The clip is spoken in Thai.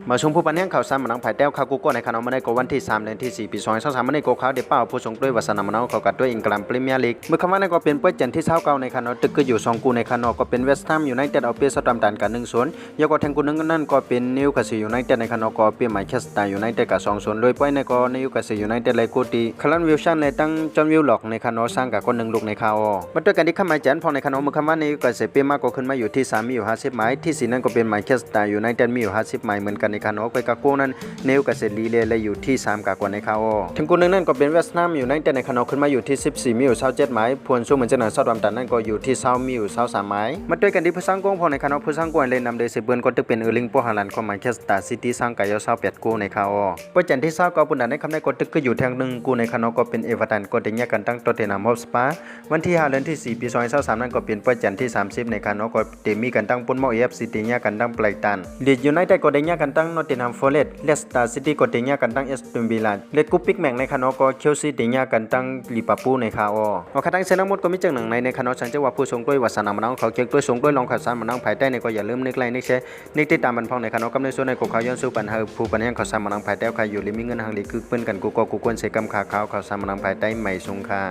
มาชมผู้ปันแห่งข่าวสารมันนังภายแต้วข่าวกูก็ในขณะมาในกวันที่3เดือนที่4ปี2023มาในโกข่าวเดป้าผู้ส่งด้วยวัฒนามนาวเขากัดด้วยอังกฤษพรีเมียร์ลีกเมื่อคำว่าในก็เป็นเปิดจันที่29ในขณะตึกก็อยู่2กูในขณะก็เป็นเวสต์แฮมยูไนเต็ดเอาเปรียบสตามดันกัน1-0ยกก็แทงกูนึงนั่นก็เป็นนิวคาสเซิลยูไนเต็ดในขณะก็เปรียบแมนเชสเตอร์ยูไนเต็ดกับ2-0โดยป้อยในก็นิวคาสเซิลยูไนเต็ดเลยกูตีคารันวิลสันเลยตั้งจอห์นวิลล็อกในขณะสร้างกับคน1ลูกในข่าวมาด้วยกันที่ข้ามาจันพอในขณะเมื่อคำว่านิวคาสเซิลเปรียบมากก็ขึ้นมาอยู่ที่3มีอยู่50หมายที่4นั่นก็เป็นแมนเชสเตอร์ยูไนเต็ดมีอยู่50หมายเหมือนกันในขณะไปกับกูนั้นนิวคาสเซิลลีเลยอยู่ที่3กว่าในข่าวถึงกูนึงนั่นก็เป็นเวสต์แฮมยูไนเต็ดในขณะขึ้นมาอยู่ที่14มีอยู่27หมายพวนสู้เหมือนจะหนักซอดวำตันนั่นก็อยู่ที่20มีอยู่23หมายมาด้วยกันที่ผู้สร้างกองพอในขณะผู้สร้างกวนเลยนำโดยเซเบิร์นก็ตึกเป็นเออร์ลิงโปฮาลันด์ของแมนเชสเตอร์ซิตี้สร้างกาย28กูในข่าวปัจจัยที่29ก็ปุ่นดันในคำในก็ตึกก็อยู่ทาง1กูในขณะก็เป็นเอเวอร์ตันก็ได้แยกกันตั้งตัวเทนัมฮอสปาวันที่5เดือนที่4ปี2023นั่นก็เป็นปัจจัยที่30ในขณะก็เตมีกันตั้งปุ่นมอเอฟซิตี้แยกกันตั้งไบรตันลีดยูไนเต็ดก็ได้แยกกันตั้งนอตติงแฮมฟอเรสต์เลสเตอร์ซิตี้ก็ได้แยกกันตั้งเอสตันวิลล่าเลดกูปิกแมงในขณะก็เชลซีได้แยกกันตั้งลิเวอร์พูลในข่าวว่าคณะเซนักมดก็มีจังหนังในขณะฉันจะว่าผู้ทรงด้วยวัฒนามนาวเขาเกี่ยวด้วยทรงด้วยลองข่าวสารมันนั่งภายใต้ในก็อย่าลืมนึกไล่นึกแชร์นึกติดตามมันพองในขณะกำในส่วนในกูข่าวย้อนสู่ปัญหาผู้ปัญญาข่าวสารมันนั่งภายใต้ใครอยู่ลิมีเงินทางลีคือเปิ้นกันกูก็กูควรเสกำข่าวข่าวสารมันนั่งภายใต้ใหม่สงค่า